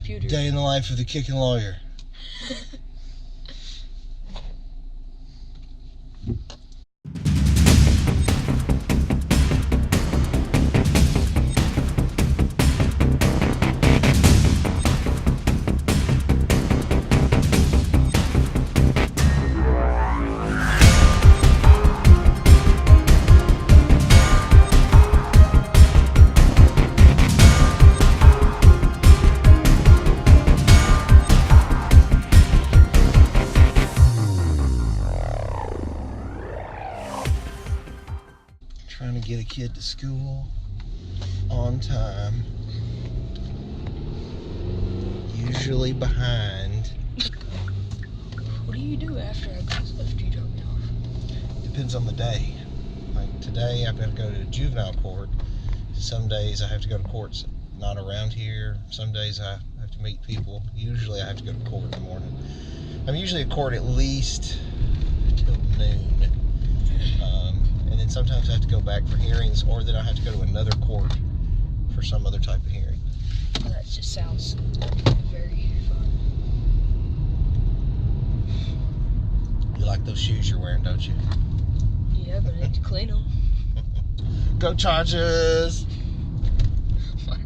Computer. Day in the life of the Kickin Lawyer. Trying to get a kid to school on time. Usually behind. What do you do after you drop me off? Depends on the day. Like today I've got to go to juvenile court. Some days I have to go to courts not around here. Some days I have to meet people. Usually I have to go to court in the morning. I'm usually at court at least till noon. And then sometimes I have to go back for hearings, or then I have to go to another court for some other type of hearing. Well, that just sounds very fun. You like those shoes you're wearing, don't you? Yeah, but I need to clean them. Go Chargers! What?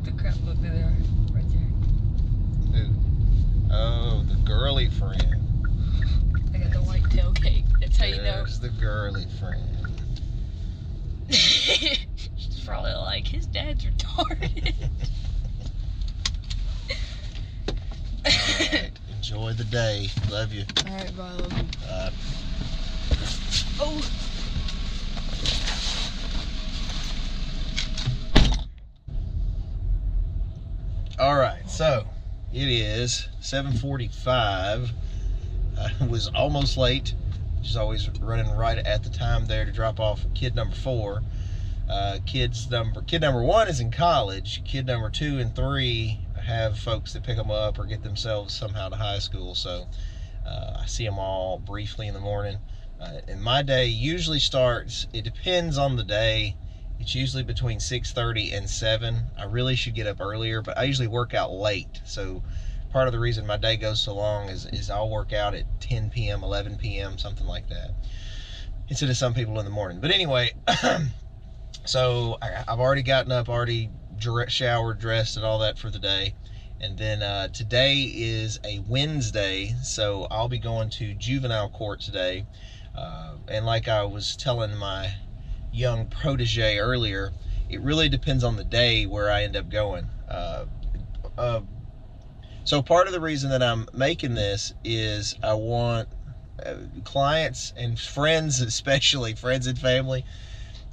The crap, look, there they are, right there. Who? Oh, the girly friend. I got the white tailgate. That's how you know. There's the girly friend. She's probably like, his dad's retarded. Alright, enjoy the day. Love you. Alright, bye, love you. Oh! Alright, so it is 7:45. I was almost late. Just always running right at the time there to drop off kid number 4. Kid number 1 is in college. Kid number 2 and 3 have folks that pick them up or get themselves somehow to high school. So I see them all briefly in the morning. And my day usually starts, it depends on the day. It's usually between 6:30 and 7. I really should get up earlier, but I usually work out late. So part of the reason my day goes so long is I'll work out at 10 p.m., 11 p.m., something like that, instead of some people in the morning. But anyway, so I've already gotten up, already showered, dressed, and all that for the day. And then today is a Wednesday, so I'll be going to juvenile court today. And like I was telling my young protege earlier, it really depends on the day where I end up going. So part of the reason that I'm making this is I want clients and friends, especially friends and family,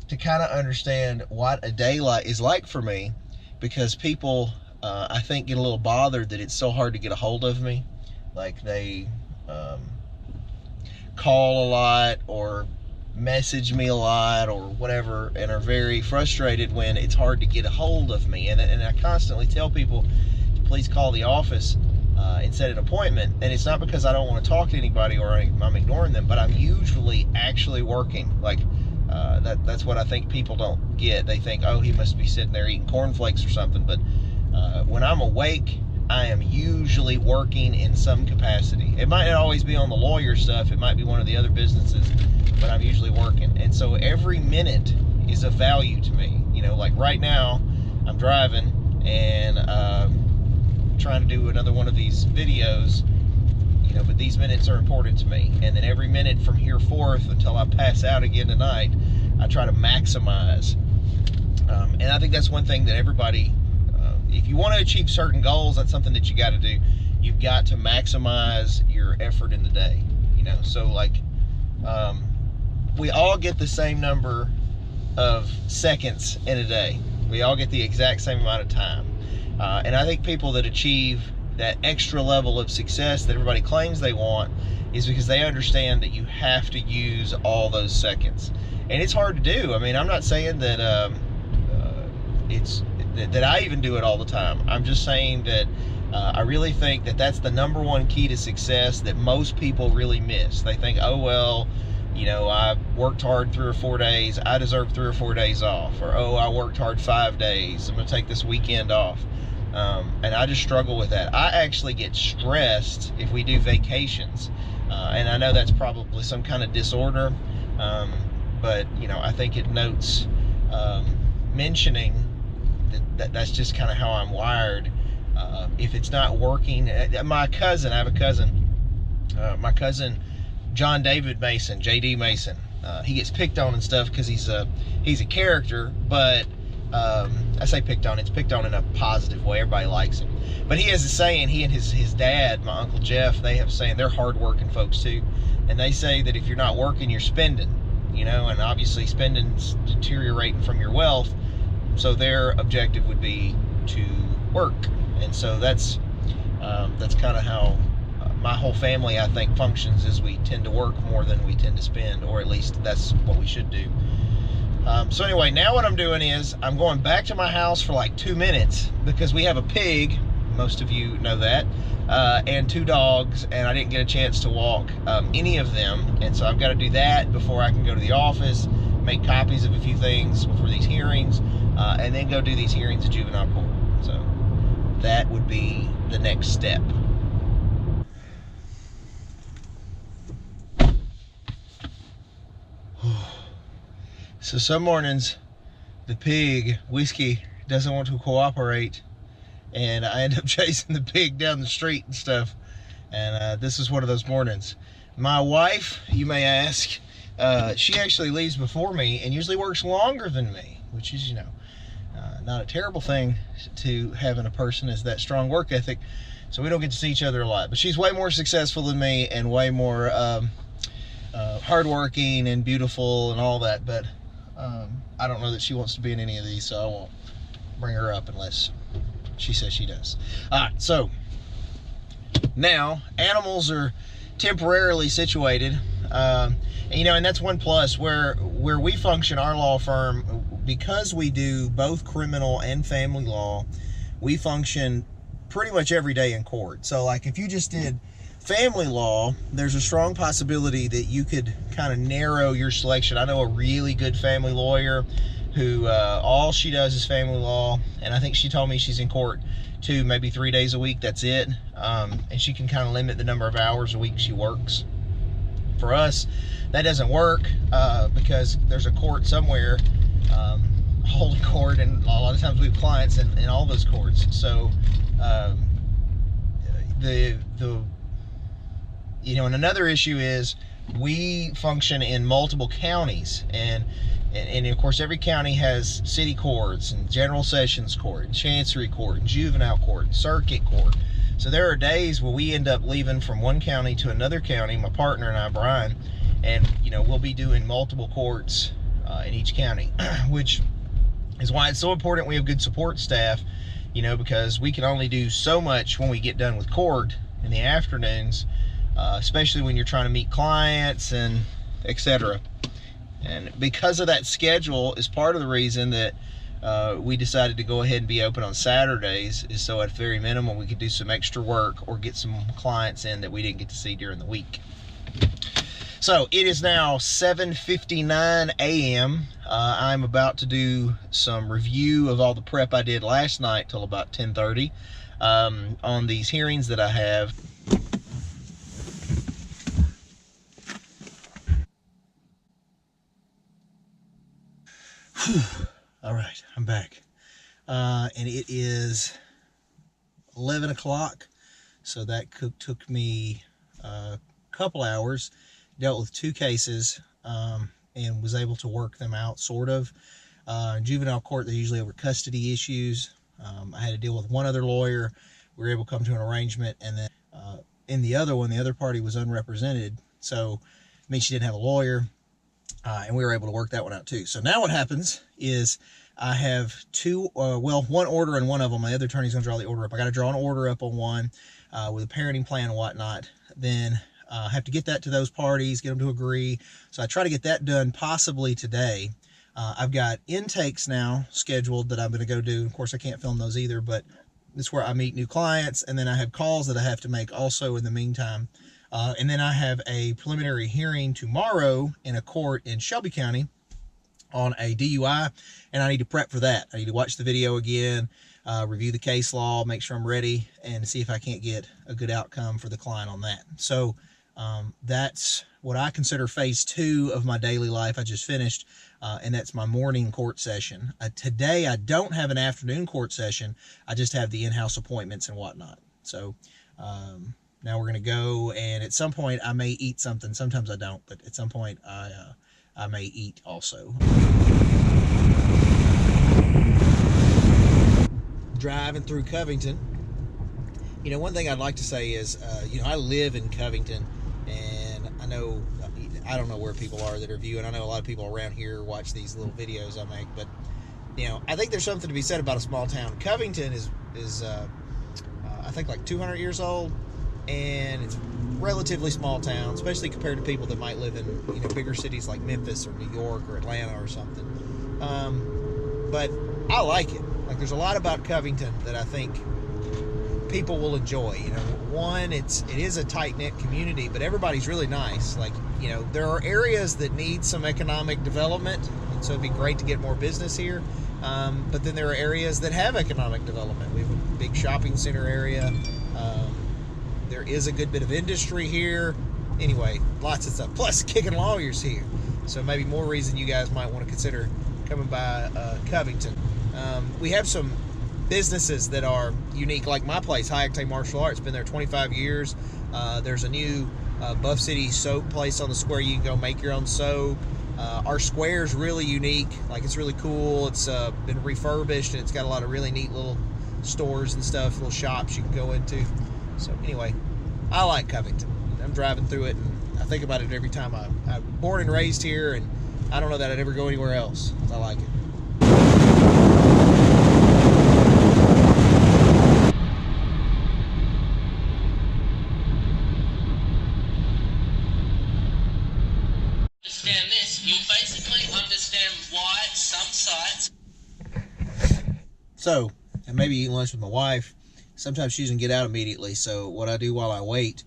to kind of understand what a day is like for me, because people, I think, get a little bothered that it's so hard to get a hold of me. Like they call a lot or message me a lot or whatever, and are very frustrated when it's hard to get a hold of me. And I constantly tell people, please call the office and set an appointment. And it's not because I don't want to talk to anybody or I'm ignoring them, but I'm usually actually working. Like that's what I think people don't get. They think, oh, he must be sitting there eating cornflakes or something. But when I'm awake, I am usually working in some capacity. It might not always be on the lawyer stuff. It might be one of the other businesses, but I'm usually working. And so every minute is of value to me. You know, like right now, I'm driving and trying to do another one of these videos, you know, but these minutes are important to me. And then every minute from here forth until I pass out again tonight, I try to maximize. And I think that's one thing that everybody, if you want to achieve certain goals, that's something that you got to do. You've got to maximize your effort in the day, you know. So like, we all get the same number of seconds in a day. We all get the exact same amount of time. And I think people that achieve that extra level of success that everybody claims they want is because they understand that you have to use all those seconds. And it's hard to do. I mean, I'm not saying that that I even do it all the time. I'm just saying that I really think that that's the number one key to success that most people really miss. They think, oh, well, you know, I worked hard 3 or 4 days, I deserve 3 or 4 days off. Or, oh, I worked hard 5 days, I'm going to take this weekend off. And I just struggle with that. I actually get stressed if we do vacations. And I know that's probably some kind of disorder, but I think it notes mentioning that's just kind of how I'm wired. If it's not working, I have a cousin, my cousin John David Mason, JD Mason. He gets picked on and stuff because he's a character, but I say picked on, it's picked on in a positive way. Everybody likes him. But he has a saying, he and his dad, my Uncle Jeff, they have a saying, they're hard-working folks too. And they say that if you're not working, you're spending, and obviously spending's deteriorating from your wealth. So their objective would be to work. And so that's kind of how my whole family, I think, functions, is we tend to work more than we tend to spend, or at least that's what we should do. So anyway, now what I'm doing is I'm going back to my house for like 2 minutes because we have a pig, most of you know that, and 2 dogs, and I didn't get a chance to walk any of them, and so I've got to do that before I can go to the office, make copies of a few things before these hearings, and then go do these hearings at juvenile court. So that would be the next step. So some mornings the pig, Whiskey, doesn't want to cooperate, and I end up chasing the pig down the street and stuff. And this is one of those mornings. My wife, you may ask, she actually leaves before me and usually works longer than me, which is, not a terrible thing to have in a person, is that strong work ethic. So we don't get to see each other a lot. But she's way more successful than me and way more hardworking and beautiful and all that. But I don't know that she wants to be in any of these, so I won't bring her up unless she says she does. All right, so now animals are temporarily situated, and that's one plus where we function, our law firm, because we do both criminal and family law. We function pretty much every day in court. So like if you just did family law, there's a strong possibility that you could kind of narrow your selection. I know a really good family lawyer who all she does is family law, and I think she told me she's in court 2, maybe 3 days a week. That's it. And she can kind of limit the number of hours a week she works. For us, that doesn't work because there's a court somewhere, holding court, and a lot of times we have clients in all those courts. So and another issue is we function in multiple counties, and of course every county has city courts and general sessions court and chancery court and juvenile court and circuit court. So there are days where we end up leaving from one county to another county, my partner and I, Brian, and we'll be doing multiple courts in each county, which is why it's so important we have good support staff, because we can only do so much when we get done with court in the afternoons, especially when you're trying to meet clients and etc. And because of that schedule is part of the reason that we decided to go ahead and be open on Saturdays, is so at very minimum we could do some extra work or get some clients in that we didn't get to see during the week. So it is now 7:59 a.m. I'm about to do some review of all the prep I did last night till about 10:30 on these hearings that I have. All right, I'm back. And it is 11 o'clock. So that took me a couple hours. Dealt with 2 cases and was able to work them out, sort of. Juvenile court, they're usually over custody issues. I had to deal with one other lawyer. We were able to come to an arrangement, and then in the other one, the other party was unrepresented. So it means she didn't have a lawyer. And we were able to work that one out too. So now what happens is I have 2, one order and one of them. My other attorney's going to draw the order up. I got to draw an order up on one with a parenting plan and whatnot. Then I have to get that to those parties, get them to agree. So I try to get that done possibly today. I've got intakes now scheduled that I'm going to go do. Of course, I can't film those either, but it's where I meet new clients. And then I have calls that I have to make also in the meantime. And then I have a preliminary hearing tomorrow in a court in Shelby County on a DUI, and I need to prep for that. I need to watch the video again, review the case law, make sure I'm ready, and see if I can't get a good outcome for the client on that. So that's what I consider phase 2 of my daily life. I just finished, and that's my morning court session. Today I don't have an afternoon court session. I just have the in-house appointments and whatnot. So now we're going to go, and at some point I may eat something. Sometimes I don't, but at some point I may eat also. Driving through Covington. You know, one thing I'd like to say is, you know, I live in Covington, and I don't know where people are that are viewing. I know a lot of people around here watch these little videos I make, but, you know, I think there's something to be said about a small town. Covington is I think like 200 years old, and it's a relatively small town, especially compared to people that might live in, you know, bigger cities like Memphis or New York or Atlanta or something. But I like it. Like, there's a lot about Covington that I think people will enjoy. You know, one, it is a tight-knit community, but everybody's really nice. Like, you know, there are areas that need some economic development, and so it'd be great to get more business here. But then there are areas that have economic development. We have a big shopping center area. There is a good bit of industry here. Anyway, lots of stuff. Plus, Kickin Lawyer's here. So maybe more reason you guys might want to consider coming by Covington. We have some businesses that are unique, like my place, High Octane Martial Arts. Been there 25 years. There's a new Buff City soap place on the square. You can go make your own soap. Our square is really unique. Like, it's really cool. It's been refurbished, and it's got a lot of really neat little stores and stuff, little shops you can go into. So anyway, I like Covington. I'm driving through it, and I think about it every time. I'm born and raised here, and I don't know that I'd ever go anywhere else. I like it. Understand this, you'll basically understand why some sites. So, I may be eating lunch with my wife. Sometimes she doesn't get out immediately, so what I do while I wait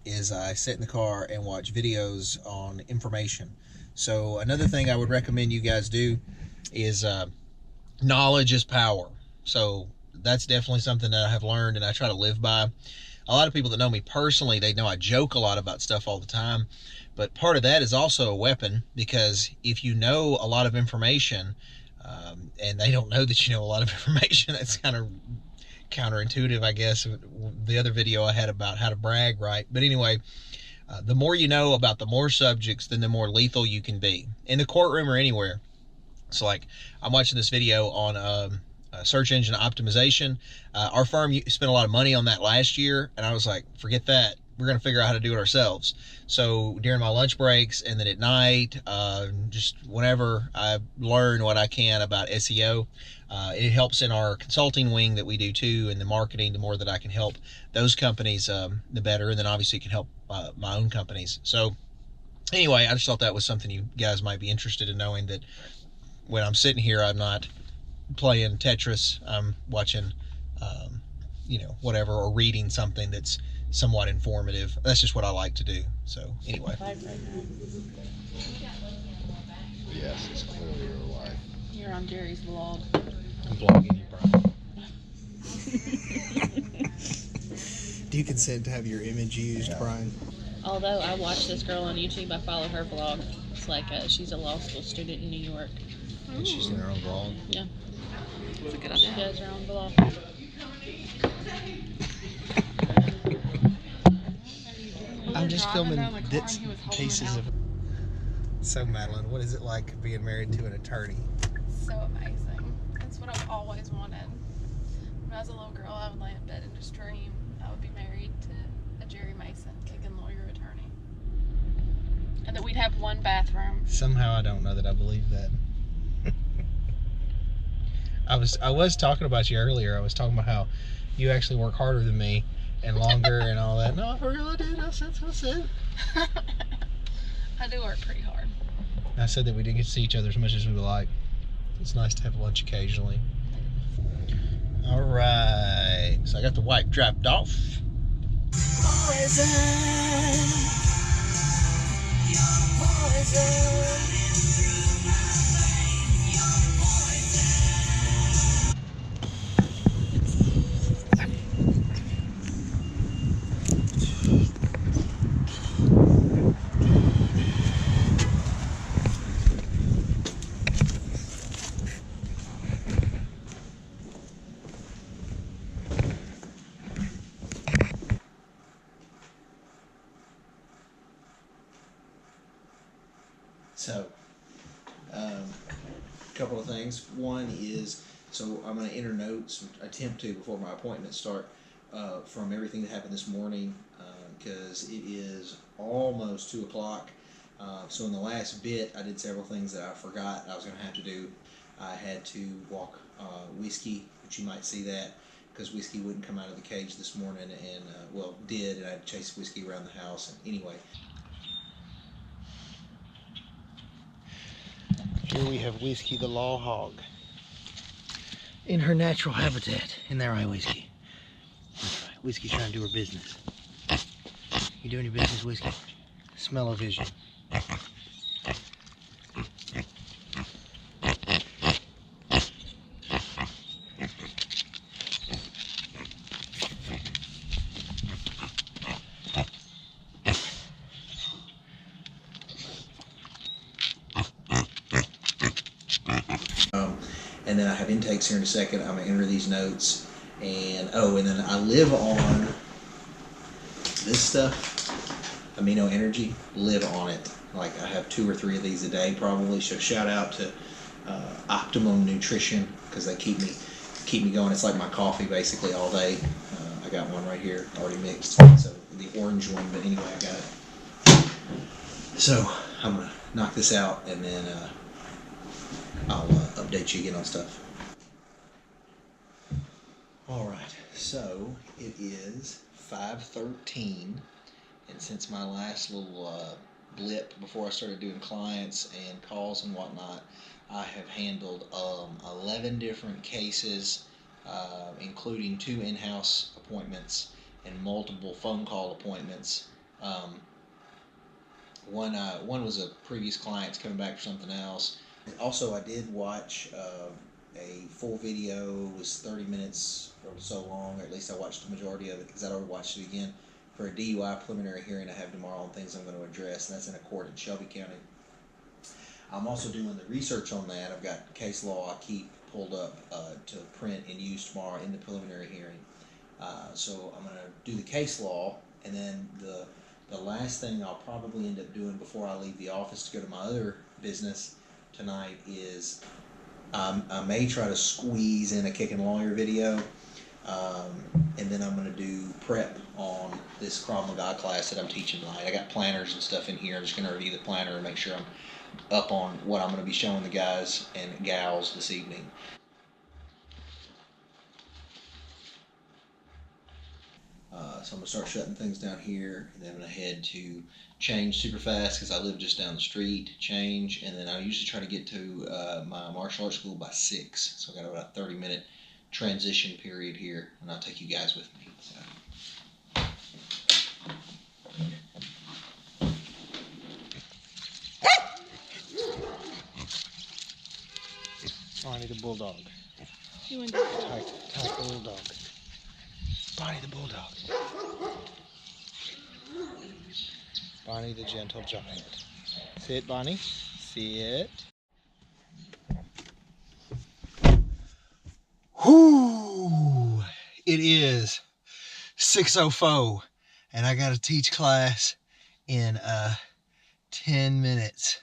is I sit in the car and watch videos on information. So another thing I would recommend you guys do is knowledge is power. So that's definitely something that I have learned and I try to live by. A lot of people that know me personally, they know I joke a lot about stuff all the time, but part of that is also a weapon, because if you know a lot of information and they don't know that you know a lot of information, that's kind of counterintuitive, I guess. The other video I had about how to brag, right? But anyway, the more you know about the more subjects, then the more lethal you can be in the courtroom or anywhere. So, like, I'm watching this video on search engine optimization. Our firm spent a lot of money on that last year, and I was like, forget that. We're going to figure out how to do it ourselves. So during my lunch breaks and then at night, just whenever I learn what I can about SEO, it helps in our consulting wing that we do too, and the marketing. The more that I can help those companies, the better. And then obviously it can help my own companies. So anyway, I just thought that was something you guys might be interested in knowing, that when I'm sitting here, I'm not playing Tetris. I'm watching, you know, whatever, or reading something that's somewhat informative. That's just what I like to do. So anyway. Yes, it's clearly your life. You're on Jere's vlog. I'm vlogging you, Brian. Do you consent to have your image used, Brian? Although I watch this girl on YouTube, I follow her vlog. It's like she's a law school student in New York. And she's in her own vlog. Yeah. That's a good She idea. does her own vlog. I'm just filming bits and pieces of. So, Madeline, what is it like being married to an attorney? So amazing. It's what I've always wanted. When I was a little girl, I would lay in bed and just dream I would be married to a Jere Mason, Kickin Lawyer attorney. And that we'd have one bathroom. Somehow I don't know that I believe that. I was talking about you earlier. I was talking about how you actually work harder than me and longer and all that. No, I really did. That's what I said. I do work pretty hard. I said that we didn't get to see each other as much as we would like. It's nice to have lunch occasionally. All right. So I got the wife dropped off. So, a couple of things. One is, so I'm going to enter notes, attempt to before my appointments start, from everything that happened this morning, because it is almost 2 o'clock. So in the last bit, I did several things that I forgot I was going to have to do. I had to walk Whiskey, which you might see that, because Whiskey wouldn't come out of the cage this morning, and well, did, and I had to chase Whiskey around the house. And anyway, here we have Whiskey the law hog in her natural habitat. Isn't that right, Whiskey? That's right. Whiskey's trying to do her business. You doing your business, Whiskey? Smell-o-vision. And then I have intakes here in a second. I'm going to enter these notes. And, oh, and then I live on this stuff, Amino Energy, live on it. Like, I have 2 or 3 of these a day probably. So shout out to Optimum Nutrition, because they keep me going. It's like my coffee basically all day. I got one right here already mixed. So the orange one, but anyway, I got it. So I'm going to knock this out, and then I'll update you again on stuff. Alright, so it is 5:13, and since my last little blip before I started doing clients and calls and whatnot, I have handled 11 different cases, including 2 in-house appointments and multiple phone call appointments. One was a previous client coming back for something else. Also, I did watch a full video. It was 30 minutes or so long, or at least I watched the majority of it, because I'd already watched it again, for a DUI preliminary hearing I have tomorrow on things I'm going to address, and that's in a court in Shelby County. I'm also doing the research on that. I've got case law I keep pulled up to print and use tomorrow in the preliminary hearing. So I'm going to do the case law, and then the last thing I'll probably end up doing before I leave the office to go to my other business tonight is I may try to squeeze in a Kickin Lawyer video, and then I'm going to do prep on this Krav Maga class that I'm teaching tonight. I got planners and stuff in here. I'm just going to review the planner and make sure I'm up on what I'm going to be showing the guys and gals this evening. So I'm going to start shutting things down here, and then I'm going to head to change super fast because I live just down the street, change, and then I usually try to get to my martial arts school by 6. So I've got about a 30-minute transition period here, and I'll take you guys with me. Bonnie the bulldog. You want Tyke the little dog. Bonnie the bulldog. Bonnie the gentle giant. Sit, Bonnie. Sit. Whoo! It is 6:04, and I got to teach class in 10 minutes.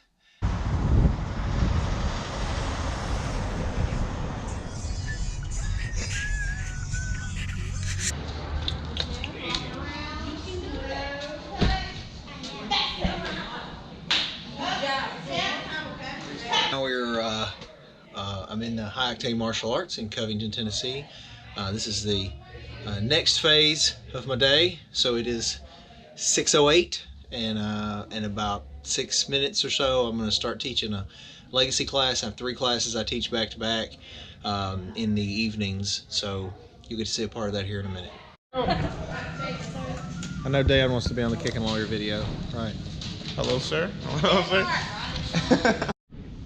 Now I'm in the High Octane Martial Arts in Covington, Tennessee. This is the next phase of my day. So it is 6:08, and in about 6 minutes or so, I'm going to start teaching a legacy class. I have 3 classes I teach back to back in the evenings. So you'll get to see a part of that here in a minute. I know Dan wants to be on the Kickin Lawyer video, right? Hello, sir. Hello, sir.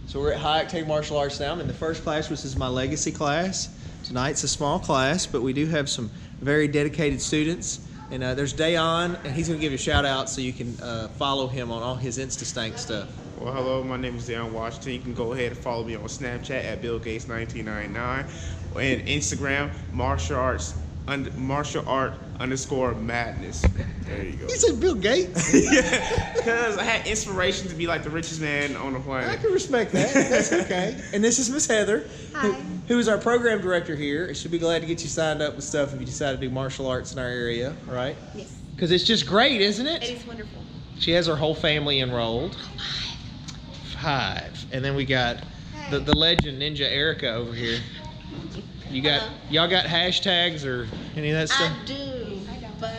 So we're at High Octane Martial Arts now. I'm in the first class, which is my legacy class. Tonight's a small class, but we do have some very dedicated students. And there's Dayon, and he's going to give you a shout out so you can follow him on all his Insta-Stank stuff. Well, hello, my name is Dayon Washington. You can go ahead and follow me on Snapchat at BillGates1999 and Instagram, martial arts martial art _ madness. There you go. You said Bill Gates? Yeah, because I had inspiration to be like the richest man on the I planet. can respect that. That's okay. And this is Miss Heather, Hi. who is our program director here. And she'll be glad to get you signed up with stuff if you decide to do martial arts in our area, right? Yes. Because it's just great, isn't it? It is wonderful. She has her whole family enrolled. 5. And then we got the legend Ninja Erica over here. You got y'all got hashtags or any of that stuff? I do, but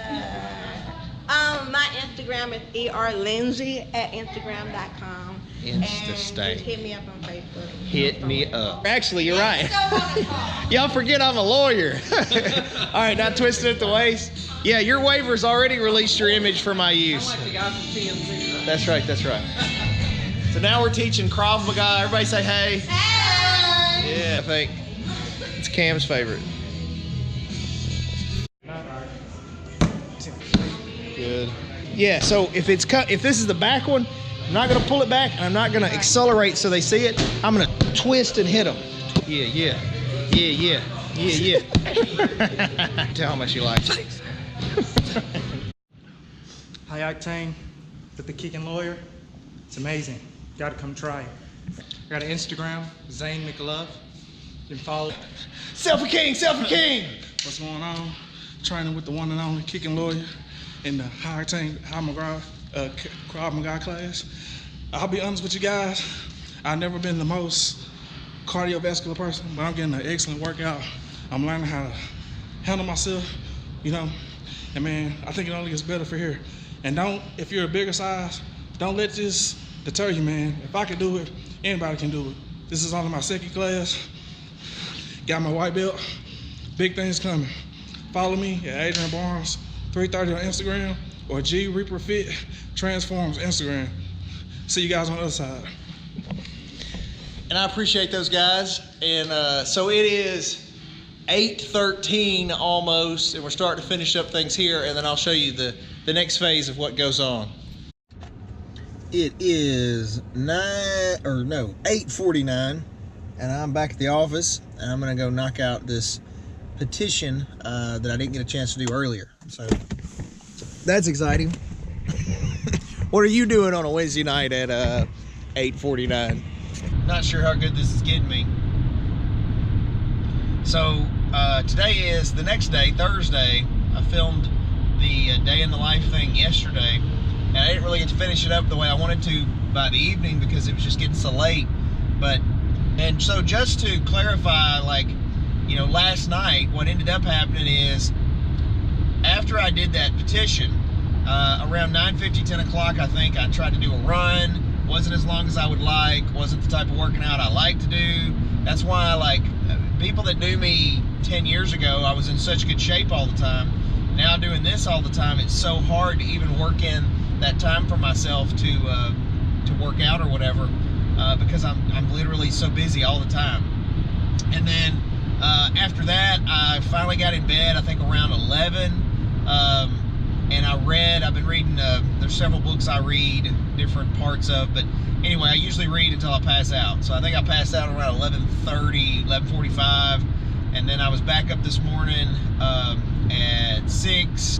my Instagram is erlindsay@instagram.com. Insta-stay. And just hit me up on Facebook. Hit me up. Actually, you're right. Y'all forget I'm a lawyer. All right, not twisted at the waist. Yeah, your waiver's already released your image for my use. I'm like the guy from TMZ. That's right, that's right. So now we're teaching Krav Maga. Everybody say hey. Hey! Yeah, I think it's Cam's favorite. Good. Yeah, so if it's if this is the back one, I'm not gonna pull it back and I'm not gonna accelerate so they see it. I'm gonna twist and hit them. Yeah, yeah, yeah, yeah, yeah, yeah. Tell how much you like it. High octane with the Kickin Lawyer. It's amazing. Gotta come try it. I got an Instagram, Zane McLove. You can follow. Selfie King, Selfie King. What's going on? Training with the one and only Kickin Lawyer in the high octane Krav Maga class. I'll be honest with you guys. I've never been the most cardiovascular person, but I'm getting an excellent workout. I'm learning how to handle myself, you know. And man, I think it only gets better for here. And if you're a bigger size, don't let this deter you, man. If I can do it, anybody can do it. This is only my 2nd class. Got my white belt. Big things coming. Follow me at Adrian Barnes 330 on Instagram or G Reaper Fit Transforms Instagram. See you guys on the other side. And I appreciate those guys. And so it is 8:13 almost, and we're starting to finish up things here, and then I'll show you the next phase of what goes on. It is 8:49, and I'm back at the office, and I'm gonna go knock out this petition that I didn't get a chance to do earlier. So that's exciting. What are you doing on a Wednesday night at 8:49? Not sure how good this is getting me. So today is the next day, Thursday. I filmed the day in the life thing yesterday, and I didn't really get to finish it up the way I wanted to by the evening because it was just getting so late. And so just to clarify, like, you know, last night what ended up happening is after I did that petition, around 9:50, 10 o'clock, I think, I tried to do a run. Wasn't as long as I would like, wasn't the type of working out I like to do. That's why, like, people that knew me 10 years ago, I was in such good shape all the time. Now doing this all the time, it's so hard to even work in that time for myself to work out or whatever, because I'm literally so busy all the time. And then after that, I finally got in bed, I think around 11, and I've been reading, there's several books I read different parts of, but anyway, I usually read until I pass out. So I think I passed out around 11:30, 11:45, and then I was back up this morning at 6.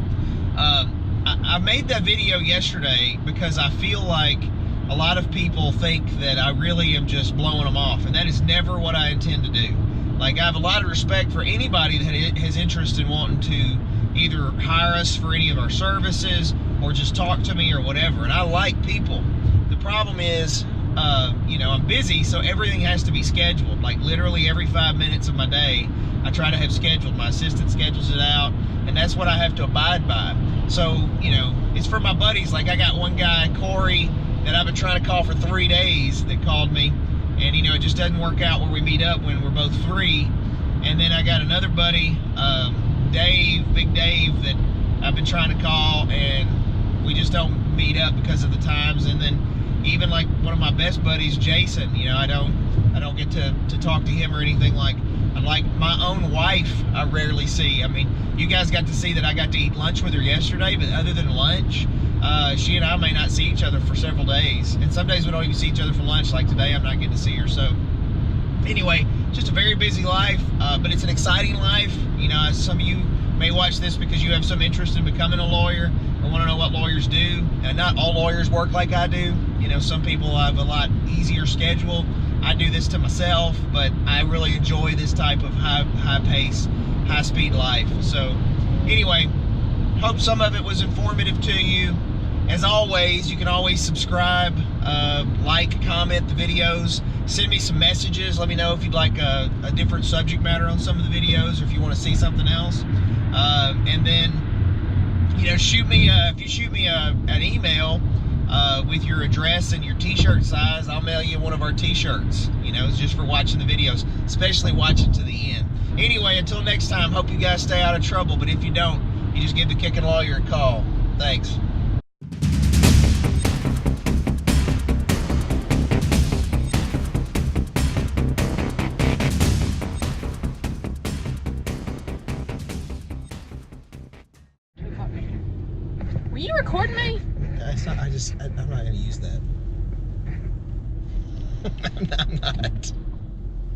I made that video yesterday because I feel like a lot of people think that I really am just blowing them off, and that is never what I intend to do. Like, I have a lot of respect for anybody that has interest in wanting to either hire us for any of our services or just talk to me or whatever, and I like people. The problem is, you know, I'm busy, so everything has to be scheduled. Like, literally every 5 minutes of my day, I try to have scheduled. My assistant schedules it out, and that's what I have to abide by. So, you know, it's for my buddies. Like, I got one guy, Corey, that I've been trying to call for 3 days that called me, and, you know, it just doesn't work out where we meet up when we're both free. And then I got another buddy, Dave, Big Dave, that I've been trying to call, and we just don't meet up because of the times. And then even like one of my best buddies, Jason, you know, I don't get to talk to him or anything. Like my own wife, I rarely see. I mean, you guys got to see that I got to eat lunch with her yesterday, but other than lunch, she and I may not see each other for several days. And some days we don't even see each other for lunch. Like today, I'm not getting to see her. So anyway, just a very busy life, but it's an exciting life. You know, as some of you may watch this because you have some interest in becoming a lawyer or want to know what lawyers do. And not all lawyers work like I do. You know, some people have a lot easier schedule. I do this to myself, but I really enjoy this type of high pace, high speed life. So anyway, hope some of it was informative to you. As always, you can always subscribe, like, comment the videos, send me some messages. Let me know if you'd like a different subject matter on some of the videos, or if you want to see something else. And then, you know, shoot me if you shoot me an email with your address and your t-shirt size, I'll mail you one of our t-shirts. You know, it's just for watching the videos, especially watching to the end. Anyway, until next time, hope you guys stay out of trouble. But if you don't, you just give the Kickin Lawyer a call. Thanks. Were you recording me? I'm not going to use that. I'm not.